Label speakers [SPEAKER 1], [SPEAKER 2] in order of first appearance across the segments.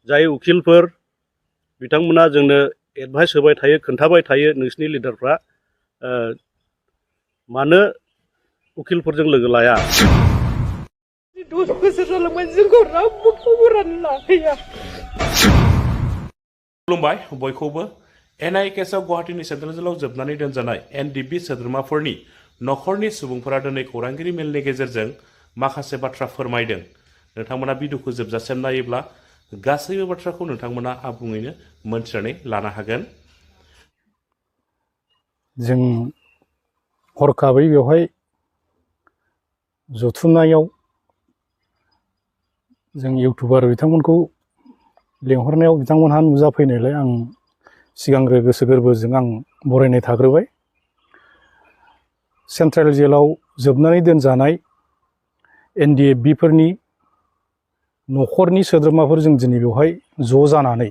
[SPEAKER 1] जाय उखिलफोर बिथांमोना जोंनो एडभाइस होबाय थायो खोन्थाबाय थायो नोंसिनि लिडारफ्रा मानो उखिलफोरजों लोगो लाया
[SPEAKER 2] 10 बोसोर जालांबाय जोंखौ रावबो खबरानो लाफैया
[SPEAKER 3] खुलुमबाय बयखौबो एनआइ केसआव गुवाहाटीनि सेन्ट्रेल जेलाव जोबनानै दोनजानाय एनडिबि सोद्रोमाफोरनि नखरनि सुबुंफोरा दिनै खौरांगिरि मेलनि गेजेरजों माखासे बाथ्रा फोरमायदों। नोंथांमोना भिडिअखौ जोबजासिम नायोब्ला गासैबो बाथ्राखौ नोंथांमोना आबुङैनो मोनथिनानै लानो हागोन।
[SPEAKER 4] जों हरखाबै बेवहाय जथुमनायाव जों इउटुबार बिथांमोनखौ लेंहरनायाव बिथांमोनहा नुजाफैनायलाय आं सिगांग्रो गोसो गोरबोजों आं बरायनाय थाग्रोबाय। सेन्ट्रेल जेलाव जोबनानै दोनजानाय एनडिएफबि फोरनि नखरनि सोद्रोमाफोर जों दिनै बेवहाय ज' जानानै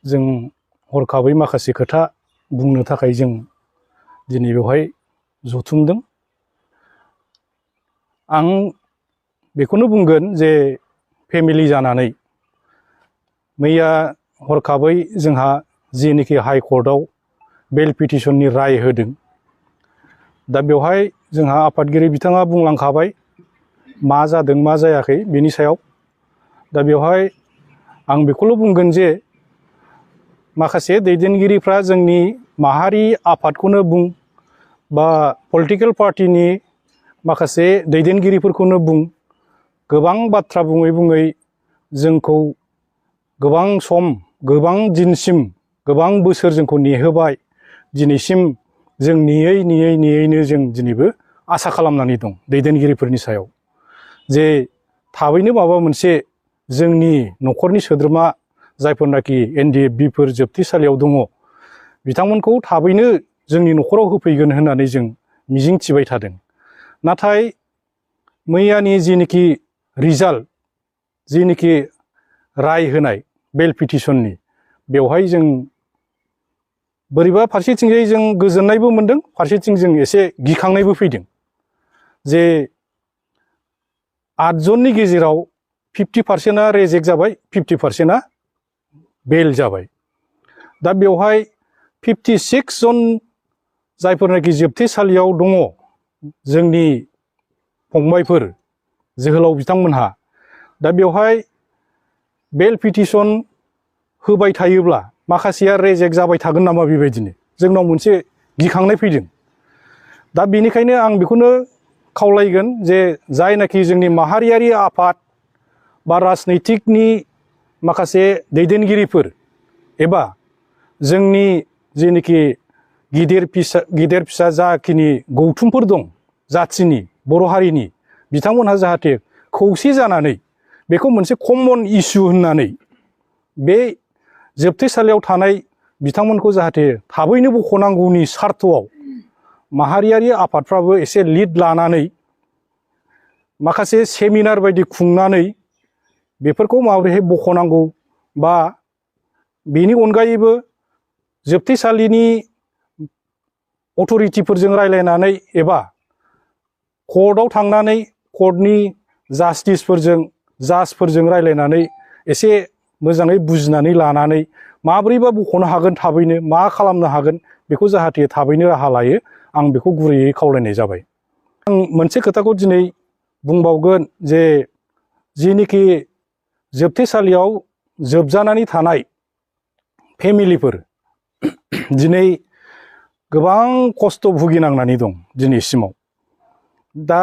[SPEAKER 4] जों हरखाबै माखासे खोथा बुंनो थाखाय जों दिनै बेवहाय जथुमदों। आं बेखौनो बुंगोन जे फेमिलि जानानै मैया हरखाबै जोंहा जेनिखि हाइकर्टआव बेल पिटिशननि राय होदों। दा बेवहाय जोंहा आफादगिरि बिथाङा बुंलांखाबाय मा जादों मा जायाखै बेनि सायाव। दा बेवहाय आं बेखौल' बुंगोन जे माखासे दैदेनगिरिफ्रा जोंनि माहारि आफादखौनो बुं बा पलिटिकेल पार्टिनि माखासे दैदेनगिरिफोरखौनो बुं गोबां बाथ्रा बुङै बुङै जोंखौ गोबां सम गोबां दिनसिम गोबां बोसोर जोंखौ नेहोबाय। दिनैसिम जों नेयैनो जों दिनैबो आसा खालामनानै दं दैदेनगिरिफोरनि सायाव जे थाबैनो माबा मोनसे जोंनि नखरनि सोद्रोमा जायफोरनाखि एनडिएफबिफोर जोबथेसालियाव दङ बिथांमोनखौ थाबैनो जोंनि नखराव होफैगोन होननानै जों मिजिं थिबाय थादों। नाथाय मैयानि जेनिखि रिजाल्ट जेनिखि राय होनाय बेल पिटिशननि बेवहाय जों बोरैबा फारसेथिंजाय जों गोजोननायबो मोनदों फारसेथिं जों एसे गिखांनायबो फैदों जे 8 जननि गेजेराव 50%आ रेजेक्ट जाबाय 50%आ बेल जाबाय। दा बेवहाय 56 जन जायफोरनाखि जोबथेसालियाव दङ जोंनि फंबायफोर जोहोलाव बिथांमोनहा दा बेवहाय बेल पिटिशन होबाय थायोब्ला माखासेया रेजेक्ट जाबाय थागोन नामा बेबायदिनो जोंनाव मोनसे गिखांनाय फैदों। दा बेनिखायनो आं बेखौनो खावलायगोन जे जायनाखि जोंनि माहारियारि आफाद बा राजनैतिकनि माखासे दैदेनगिरिफोर एबा जोंनि जेनिखि गिदिर फिसा जाखिनि गौथुमफोर दं जाथिनि बर' हारिनि बिथांमोनहा जाहाथे खौसे जानानै बेखौ मोनसे कमन इस्यु होननानै बे जोबथेसालियाव थानाय बिथांमोनखौ जाहाथे थाबैनो बख'नांगौनि सार्थआव माहारियारि आफादफ्राबो एसे लिड लानानै माखासे सेमिनार बायदि खुंनानै बेफोरखौ माबोरैहाय बख'नांगौ बा बेनि अनगायैबो जोबथेसालिनि अथ'रिटिफोरजों रायलायनानै एबा कर्टआव थांनानै कर्टनि जाजफोरजों रायलायनानै एसे मोजाङै बुजिनानै लानानै माब्रैबा बख'नो हागोन थाबैनो मा खालामनो हागोन बेखौ जाहाथे थाबैनो राहा लायो आं बेखौ गुरैयै खावलायनाय जाबाय। आं मोनसे खोथाखौ दिनै बुंबावगोन जे जेनिखि जोबथेसालियाव जोबजानानै थानाय फेमिलिफोर दिनै गोबां खस्थ' भुगिनांनानै दं दिनैसिमाव। दा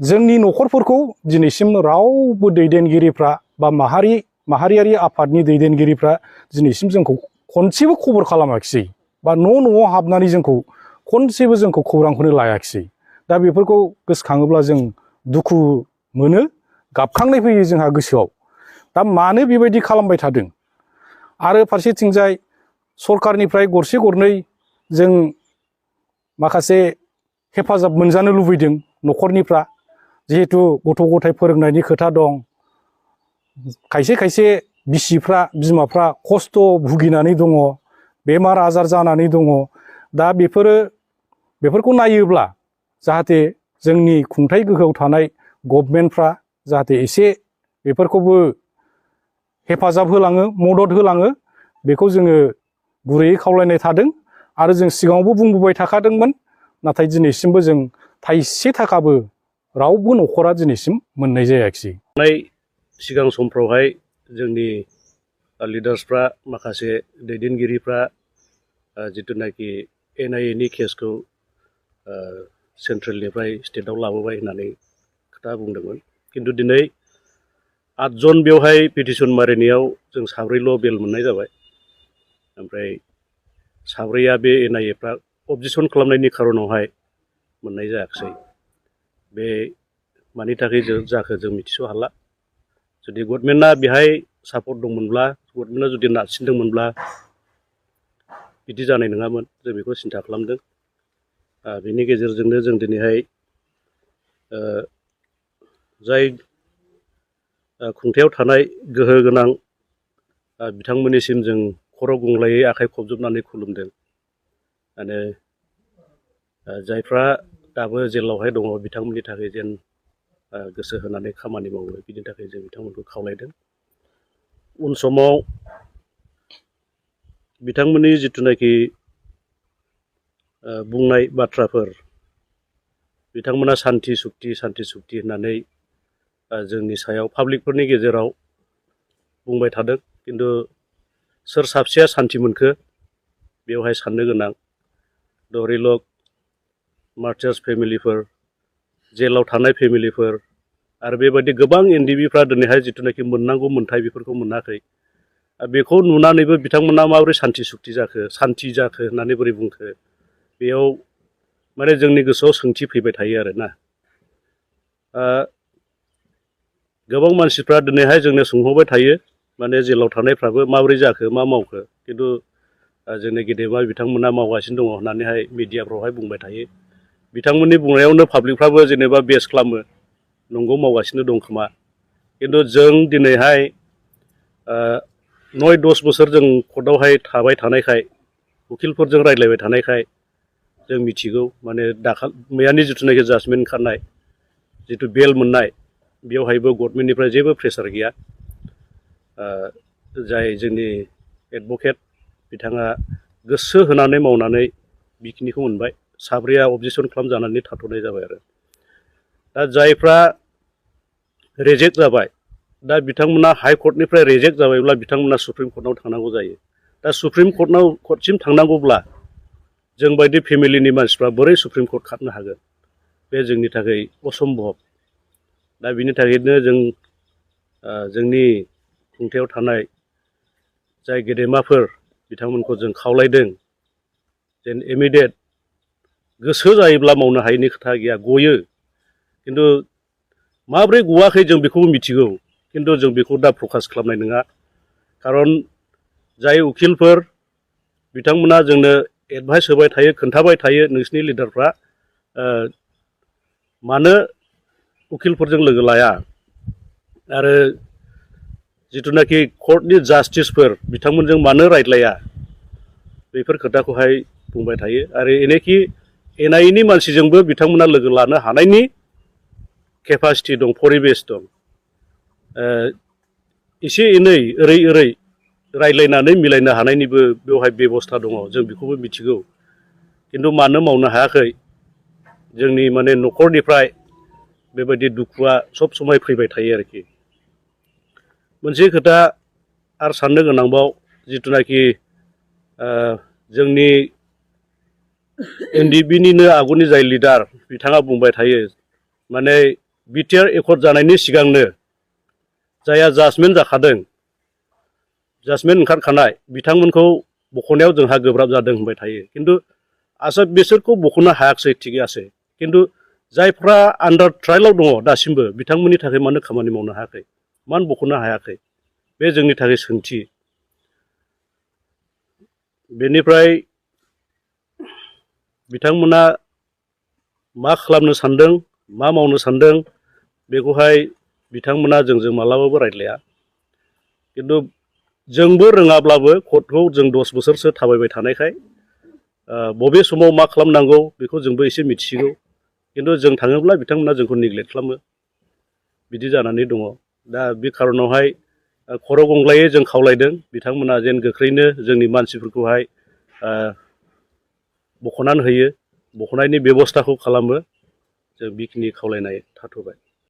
[SPEAKER 4] जोंनि नखरफोरखौ दिनैसिम रावबो दैदेनगिरिफ्रा बा माहारियारि आफादनि दैदेनगिरिफ्रा दिनैसिम जोंखौ खनसेबो खबर खालामाखिसै बा न'आव हाबनानै जोंखौ खनसेबो जोंखौ खौरांखौनो लायाखिसै। दा बेफोरखौ गोसोखाङोब्ला जों दुखु मोनो गाबखांनाय फैयो जोंहा गोसोआव। दा मानो बेबायदि खालामबाय थादों आरो फारसेथिंजाय सरकारनिफ्राय गरसे गरनै जों माखासे हेफाजाब मोनजानो लुबैदों नखरनिफ्रा जिहेथु गथ' गथाय फोरोंनायनि खोथा दं खायसे बिमाफ्रा खस्थ' भुगिनानै दङ बेमार आजार जानानै दङ। दा बेफोरखौ नायोब्ला जाहाथे जोंनि खुंथाय गोहोआव थानाय गभर्नमेन्टफ्रा जाहाथे एसे बेफोरखौबो हेफाजाब होलाङो मदद होलाङो बेखौ जोङो गुरैयै खावलायनाय थादों आरो जों सिगाङावबो बुंबोबाय थाखादोंमोन नाथाय दिनैसिमबो जों थाइसे थाखाबो रावबो न'खरा दिनैसिम मोननाय जायाखिसै।
[SPEAKER 1] सिगां समफ्रावहाय जोंनि लिडार्सफ्रा माखासे दैदेनगिरिफ्रा जिथुनाखि NIA नि केसखौ सेन्ट्रेलनिफ्राय स्टेटआव लाबोबाय होननानै खोथा बुंदोंमोन खिन्थु दिनै 8 जन बेवहाय पिटिसन मारिनायाव जों 4ल' बेल मोननाय जाबाय ओमफ्राय 4आ बे NIAफ्रा अबजेक्सन खालामनायनि खारनावहाय मोननाय जायाखिसै बे मानि थाखाय जाखो जों मिथिस' हाला जुदि गभर्नमेन्टआ बेहाय सापर्ट दंमोनब्ला गभर्नमेन्टआ जुदि नारसिनदोंमोनब्ला बिदि जानाय नङामोन जों बेखौ सिन्था खालामदों बेनि गेजेरजोंनो जों दिनैहाय जाय खुंथायाव थानाय गोहो गोनां बिथांमोननिसिम जों खर' गंग्लायै आखाइ खबजोबनानै खुलुमदों आरो जायफ्रा दाबो जेलावहाय दङ बिथांमोननि थाखाय जेन गोसो होनानै खामानि मावो बिनि थाखाय जों बिथांमोनखौ खावलायदों उन समाव बिथांमोननि जिथुनाखि बुंनाय बाथ्राफोर बिथांमोना सान्थि सुक्ति होननानै जोंनि सायाव पाब्लिकफोरनि गेजेराव बुंबाय थादों खिन्थु सोर साबसेया सान्थि मोनखो बेवहाय साननो गोनां धरिलक मार्टार्स फेमिलिफोर जेलाव थानाय फेमिलिफोर आरो बेबायदि गोबां NDBफ्रा दिनैहाय जिथुनाखि मोननांगौ मोन्थाय बेफोरखौ मोनाखै बेखौ नुनानैबो बिथांमोना माबोरै सान्थि जाखो होननानै बोरै बुंखो बेयाव माने जोंनि गोसोआव सोंथि फैबाय थायो आरोना गोबां मानसिफ्रा दिनैहाय जोंनो सोंहरबाय थायो माने जेलाव थानायफ्राबो माबोरै जाखो मा मावखो खिन्थु जोंनि गेदेमा बिथांमोना मावगासिनो दङ होननानैहाय मिडियाफ्रावहाय बुंबाय थायो बिथांमोननि बुंनायावनो पाब्लिकफ्राबो जेनेबा बेस खालामो नंगौ मावगासिनो दं खोमा खिन्थु जों दिनैहाय 9-10 बोसोर जों कर्टआवहाय थाबाय थानायखाय उकिलफोरजों रायज्लायबाय थानायखाय जों मिथिगौ माने मैयानि जिथुनाखि जाजमेन्ट ओंखारनाय जिथु बेल मोननाय बेवहायबो गभर्नमेन्टनिफ्राय जेबो प्रेसार गैया जाय जोंनि एडभकेट बिथाङा गोसो होनानै मावनानै बेखिनिखौ मोनबाय 4आ अबजेक्सन खालामजानानै थाथ'नाय जाबाय आरो दा जायफ्रा रिजेक्ट जाबाय दा बिथांमोना हाइ कर्टनिफ्राय रिजेक्ट जाबायब्ला बिथांमोना सुप्रिम कर्टआव थांनांगौ जायो दा सुप्रिम कर्टसिम थांनांगौब्ला जों बायदि फेमिलिनि मानसिफ्रा बोरै सुप्रिम कर्ट खारनो हागोन बे जोंनि थाखाय असम्भब दा बिनि थाखायनो जों जोंनि खुंथायाव थानाय जाय गेदेमाफोर बिथांमोनखौ जों खावलायदों जेन इमिडियेट गोसो जायोब्ला मावनो हायैनि खोथा गैया गयो खिन्थु माब्रै गवाखै जों बेखौबो मिथिगौ खिन्थु जों बेखौ दा फकास खालामनाय नङा खारन जाय उकिलफोर बिथांमोना जोंनो एडभाइस होबाय थायो खोन्थाबाय थायो नोंसिनि लिडारफ्रा मानो उकिलफोरजों लोगो लाया आरो जिथुनाखि कर्टनि जास्टिसफोर बिथांमोनजों मानो रायज्लाया बेफोर खोथाखौहाय बुंबाय थायो आरो एनेखि NIA नि मानसिजोंबो बिथांमोना लोगो लानो हानायनि केपासिटि दं परिबेस दं एसे एनै ओरै रायज्लायनानै मिलायनो हानायनिबो बेवहाय बेबस्था दङ जों बेखौबो मिथिगौ खिन्थु मानो मावनो हायाखै जोंनि माने न'खरनिफ्राय बेबायदि दुखुआ सब समाय फैबाय थायो आरोखि मोनसे खोथा आरो साननो गोनांबाव जिथुनाखि जोंनि NDB निनो आगुनि जाय लिडार बिथाङा बुंबाय थायो माने BTR एकर्ड जानायनि सिगांनो जायहा जाजमेन्ट जाखादों जाजमेन्ट ओंखारखानाय बिथांमोनखौ बख'नायाव जोंहा गोब्राब जादों होनबाय थायो खिन्थु आसा बिसोरखौ बख'नो हायाखिसै थिगैयासै खिन्थु जायफ्रा आन्डार ट्रायेलाव दङ दासिमबो बिथांमोननि थाखाय मानो खामानि मावनो हायाखै मानो बख'नो हायाखै बे जोंनि थाखाय सोंथि बेनिफ्राय बिथांमोना मा खालामनो सानदों मा मावनो सानदों बेखौहाय बिथांमोना जोंजों मालाबाबो रायज्लाया खिन्थु जोंबो रोङाब्लाबो कर्टखौ जों 10 बोसोरसो थाबायबाय थानायखाय बबे समाव मा खालामनांगौ बेखौ जोंबो एसे मिथिसिगौ खिन्थु जों थाङोब्ला बिथांमोना जोंखौ नेग्लेक्ट खालामो बिदि जानानै दङ दा बे खारनावहाय खर' गंग्लायै जों खावलायदों बिथांमोना जेन गोख्रैनो जोंनि मानसिफोरखौहाय बख'नानै होयो बख'नायनि बेब'स्थाखौ खालामो जों बेखिनि खावलायनाय थाथ'बाय।